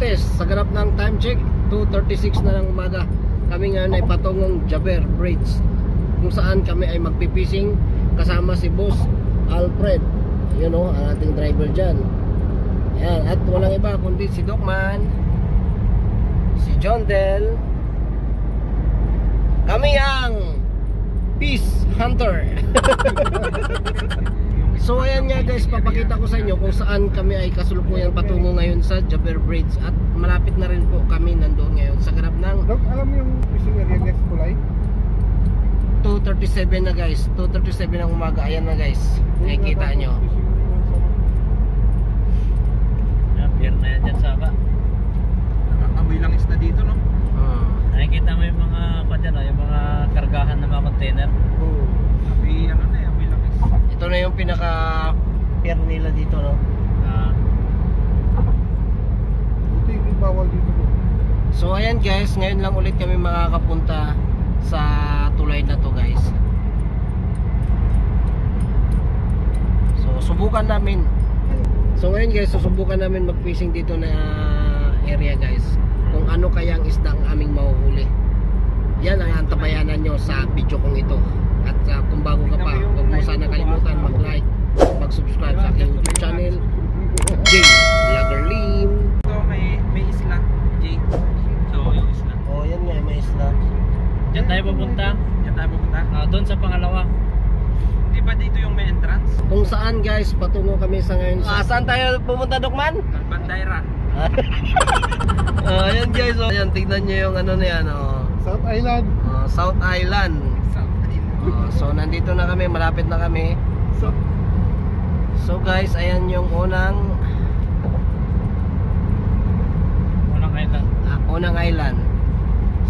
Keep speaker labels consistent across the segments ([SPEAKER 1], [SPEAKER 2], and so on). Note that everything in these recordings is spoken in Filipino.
[SPEAKER 1] Martes, sa ganap ng time check, 2:36 na ng umaga. Kami ngayon ay patungong Jaber Bridge, kung saan kami ay magpipising kasama si Boss Alfred, yun o, ang ating driver dyan. Ayan, at walang iba kundi si Docman, si John Del, kami ang Peace Hunter. So ayan nga guys, papakita ko sa inyo kung saan kami ay kasulukuyang patungo ngayon sa Jaber Bridge. At malapit na rin po kami nandoon ngayon sa ganap ng
[SPEAKER 2] Dok, alam mo yung fishing area next Kulay?
[SPEAKER 1] 2:37 na guys, 2:37 ng umaga. Ayan na guys, nakikita nyo.
[SPEAKER 3] Pier na yan dyan sa ba?
[SPEAKER 2] Nakakamoy lang isda dito, no?
[SPEAKER 3] Nakikita mo yung mga yung mga kargahan ng mga container.
[SPEAKER 2] Oo. Amoy ano na, amoy lang isda.
[SPEAKER 1] Ito na yung pinaka pier nila dito, no?
[SPEAKER 2] Ito yung bawal dito, bro.
[SPEAKER 1] So ayan guys, ngayon lang ulit kami makakapunta sa tulay na to guys. So subukan namin. So ngayon guys, susubukan namin mag-fishing dito na area guys. Kung ano kaya ang isda ang aming mahuhuli. Yan ang antabayanan nyo sa video kong ito. At kung bago ka pa, huwag mo sana kalimutan mag-like, mag-subscribe sa aking YouTube channel, Jay Lagerlim.
[SPEAKER 2] So may isla, Jay. So yung isla.
[SPEAKER 1] Oh, yan nga, may isla.
[SPEAKER 3] Diyan tayo pupunta.
[SPEAKER 2] Diyan tayo pupunta.
[SPEAKER 3] Doon sa pangalawa.
[SPEAKER 2] Di ba dito yung may entrance?
[SPEAKER 1] Kung saan guys, patungo kami sa ngayon. Saan tayo pupunta, Dokman?
[SPEAKER 2] Bandayra.
[SPEAKER 1] Ayan guys, oh. Ayan, tignan nyo yung ano na yan, oh.
[SPEAKER 2] South Island.
[SPEAKER 1] South Island. So nandito na kami, malapit na kami. So guys, ayan yung unang
[SPEAKER 3] island.
[SPEAKER 1] Unang island.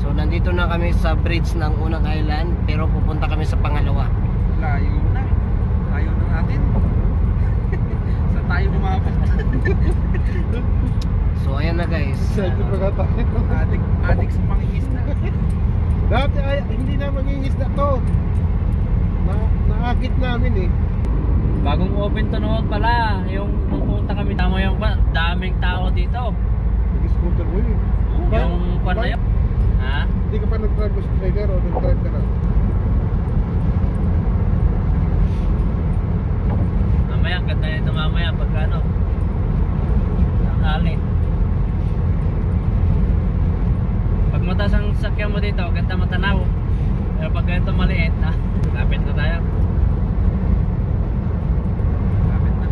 [SPEAKER 1] So nandito na kami sa bridge ng unang island, pero pupunta kami sa pangalawa.
[SPEAKER 2] Layo na. Layo na natin. Sa tayo bumabot.
[SPEAKER 1] So ayan na guys.
[SPEAKER 2] Adik sa pangingisda. Dati ay hindi na mangingisda to. Naakit namin eh.
[SPEAKER 3] Bagong open to noon pala. Yung pupunta kami, tama yung daming tao dito.
[SPEAKER 2] Nag-scooter mo yun.
[SPEAKER 3] Yung pan na yun. Ha?
[SPEAKER 2] Hindi ka pa nag-drive mo sa trailer o nag-drive ka na?
[SPEAKER 3] Mamaya, ganda nito mamaya pagka ano. Ang alin. Pag mataas ang sakyan mo dito, ganda matanaw. Pero pag ganito maliit, lapit na tayo.
[SPEAKER 2] Lapit na.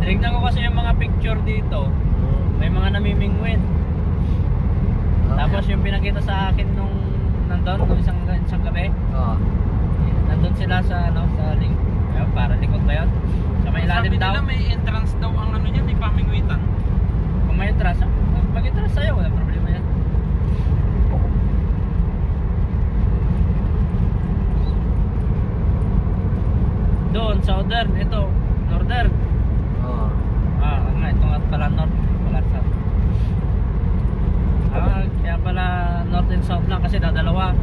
[SPEAKER 3] Tinignan ko kasi yung mga picture dito. May mga namimingwin. Tapos yung pinakita sa akin nung nandun isang gabi. Nandun sila sa sa link. Para likod ba yun? Sa may ilalim daw.
[SPEAKER 2] Sabi nila may entrance daw ang ano niyan, may pamingwitan.
[SPEAKER 3] Kung may entrance, mag-entrance sa'yo, wala problema yan. Doon, southern, ito, northern. Ito nga pala north, pala south. Kaya pala north and south lang kasi dadalawa.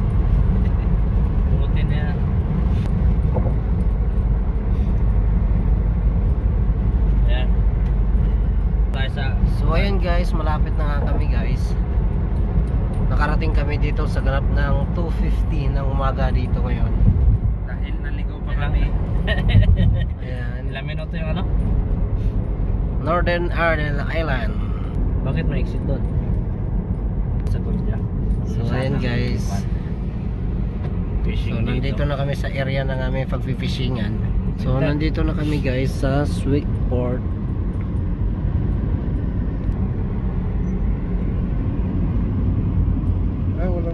[SPEAKER 3] Bukutin na yan. Ayan.
[SPEAKER 1] So ayan guys, malapit na nga kami guys. Nakarating kami dito sa ganap ng 2:50 ng umaga dito ngayon.
[SPEAKER 2] Dahil naligaw pa kami.
[SPEAKER 1] Ayan.
[SPEAKER 3] Ilang minuto yung ano?
[SPEAKER 1] Northern Ireland Island.
[SPEAKER 3] Bakit may exit doon? Sa Gulja.
[SPEAKER 1] So ayan guys. So nandito na kami sa area ng aming pagfishingan. So nandito na kami guys sa Swickport.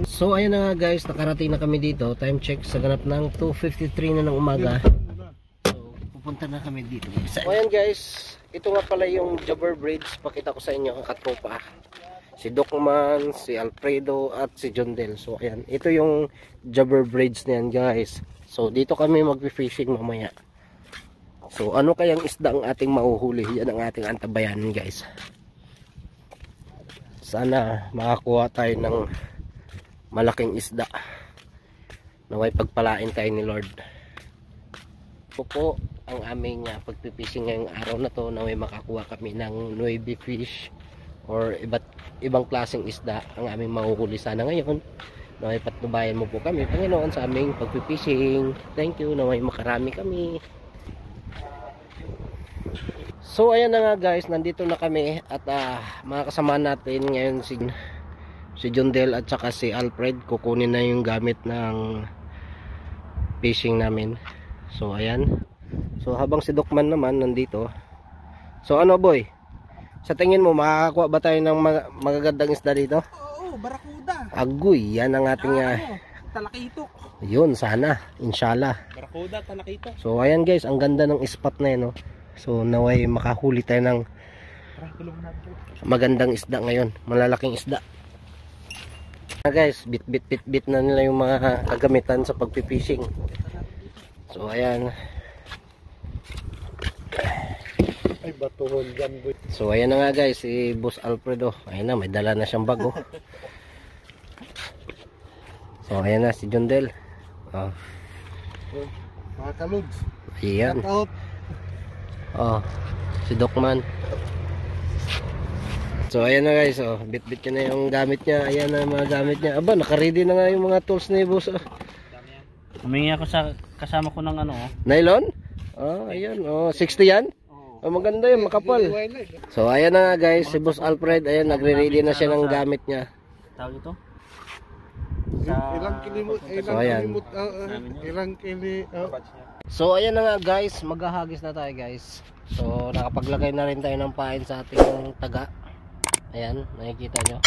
[SPEAKER 1] So ayun na nga guys, nakarating na kami dito. Time check sa ganap ng 2:53 na ng umaga. So pupunta na kami dito. So ayan guys, ito nga pala yung Jaber Bridge. Pakita ko sa inyo ang katropa. Si Docman, si Alfredo at si John Del. So ayan, ito yung Jaber Bridge na yan guys. So dito kami mag-fishing mamaya. So ano kayang isda ang ating mahuhuli? Yan ang ating antabayanan guys. Sana makakuha tayo ng malaking isda. Naway pagpalain tayo ni Lord. Po ang aming pagpipishing ngayong araw na to, na may makakuha kami ng nueve fish or ibang klaseng isda ang aming mahuhuli sana ngayon. Naway patnubayan mo po kami, Panginoon, sa aming pagpipishing. Thank you, naway makarami kami. So ayan na nga guys, nandito na kami at mga kasama natin ngayon si John Del at saka si Alfred. Kukunin na yung gamit ng fishing namin. So ayan. So habang si Dokman naman nandito. So ano boy? Sa tingin mo makakakuha ba tayo ng magagandang isda dito?
[SPEAKER 2] Oo, barakuda.
[SPEAKER 1] Agoy, yan ang ating
[SPEAKER 2] Talakito.
[SPEAKER 1] yun sana, inshallah.
[SPEAKER 2] Barakuda, talakito.
[SPEAKER 1] So ayan guys, ang ganda ng spot na yun, no? So naway makahuli tayo ng magandang isda ngayon, malalaking isda. Guys, bit na nila yung mga kagamitan sa pagpipishing. So ayan.
[SPEAKER 2] Ay, batuhon dyan, boy.
[SPEAKER 1] So ayan na nga guys, si Boss Alfredo. Ayan na, may dala na siyang bago. So ayan na si John Del. Oh.
[SPEAKER 2] Mga kalugs.
[SPEAKER 1] Ayan.
[SPEAKER 2] Shout out.
[SPEAKER 1] Oh, si Dokman. So ayan na guys, oh, bit ko na yung gamit niya. Ayan na mga gamit niya. Aba, naka-ready na nga yung mga tools ni Boss. Oh.
[SPEAKER 3] Humingi ako sa kasama ko ng ano.
[SPEAKER 1] Nylon? Oh, ayan. Oh, 60 yan? Oh, maganda yun, makapal. So ayan na nga guys, si Boss Alfred, ayan, nagre-ready na siya ng gamit niya.
[SPEAKER 3] Tawag ito?
[SPEAKER 2] Ilang kilimot,
[SPEAKER 1] So, ayan.
[SPEAKER 2] ilang kili.
[SPEAKER 1] So ayan na nga guys, maghahagis na tayo guys. So nakapaglagay na rin tayo ng pain sa ating taga. Ayan, nakikita nyo.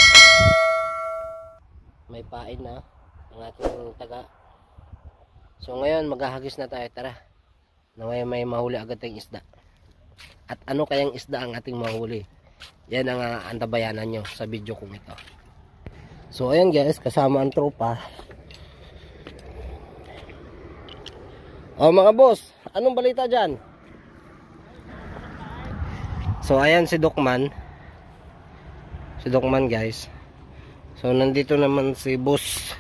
[SPEAKER 1] May pain na ang ating taga. So ngayon maghahagis na tayo, tara. Naway may mahuli agad tayong isda. At ano kayang isda ang ating mahuli? Yan ang antabayanan nyo sa video kong ito. So ayan guys, kasama ang tropa. Oh mga boss, anong balita dyan? So ayan si Dokman. Si Dokman guys. So nandito naman si Boss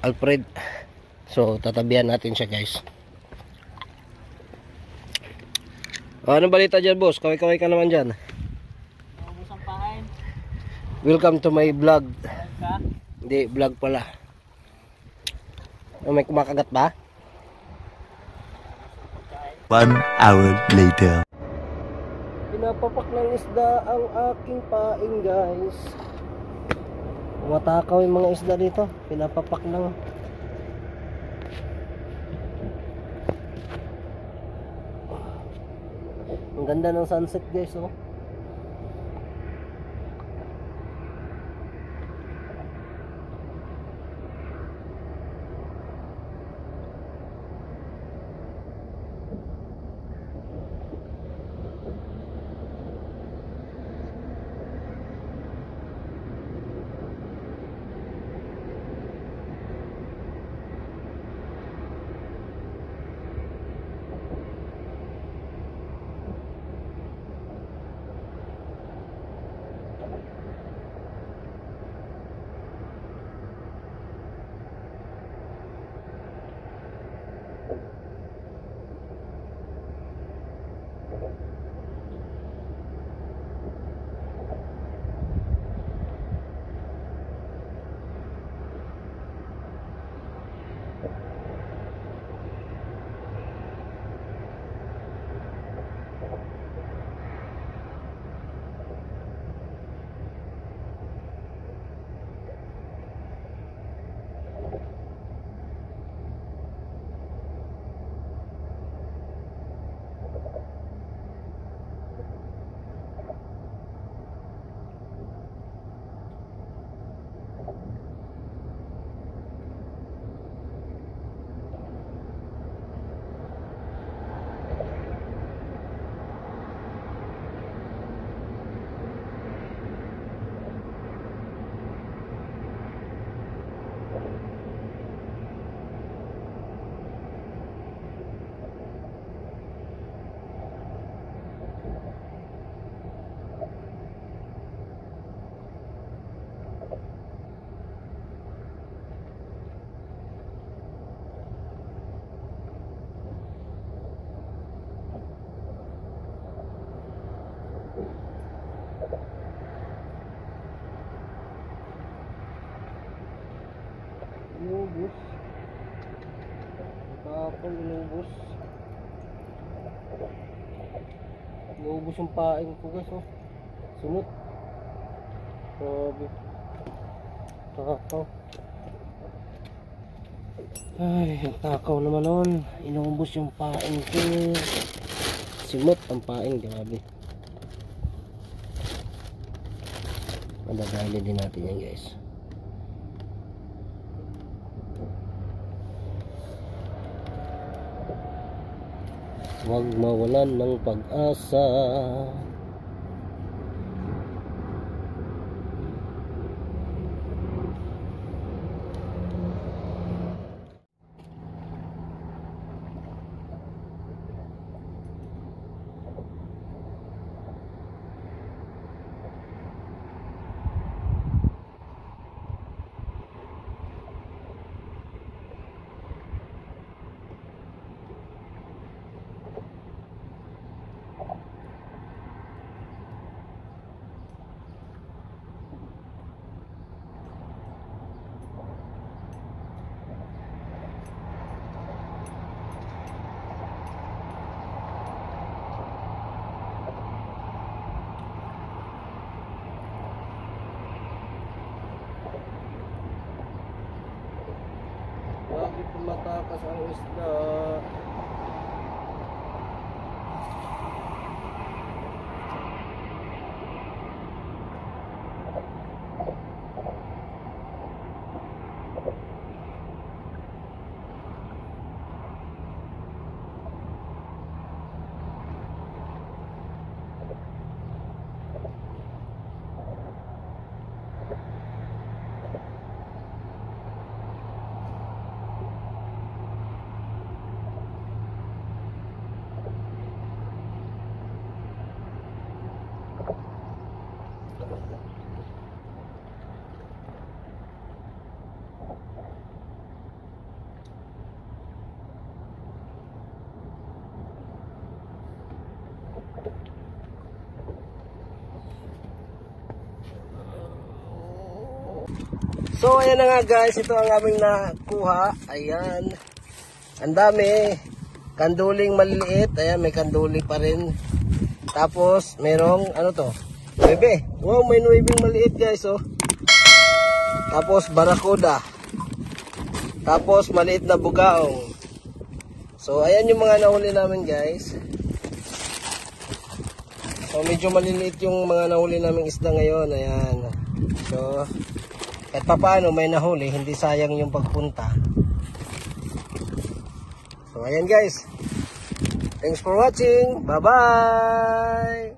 [SPEAKER 1] Alfred. So tatabihan natin siya guys. Oh, anong balita dyan boss? Kaway-kaway ka naman dyan.
[SPEAKER 3] Ubus ang pain.
[SPEAKER 1] Welcome to my vlog.
[SPEAKER 3] Ka?
[SPEAKER 1] Hindi, vlog pala. Oh, may kumakagat ba?
[SPEAKER 4] 1 hour later.
[SPEAKER 1] Pinapapak ng isda ang aking paing guys. Matakaw yung mga isda dito. Pinapapak ng. Ang ganda ng sunset guys, oh. Kahapon inubos. Inubos yung paing ko guys, oh. Sunod. Grabe. Takaw. Ay, ang takaw naman nun. Inubos yung paing ko. Simot ang paing, grabe. Madadali din natin yan guys. Huwag mawalan ng pag-asa. Bakit tumatakas ang isda? So ayan na nga guys, ito ang aming nakuha. Ayan. Ang dami. Kanduling maliliit. Ayan, may kanduli pa rin. Tapos merong ano to? 9. Wow, may 9 maliit guys, oh. Tapos barakuda. Tapos maliit na bugaong. So ayan yung mga nahuli namin guys. So medyo maliliit yung mga nahuli naming isda ngayon. Ayan. So at papaano may nahuli, hindi sayang yung pagpunta. So ayan guys. Thanks for watching. Bye-bye.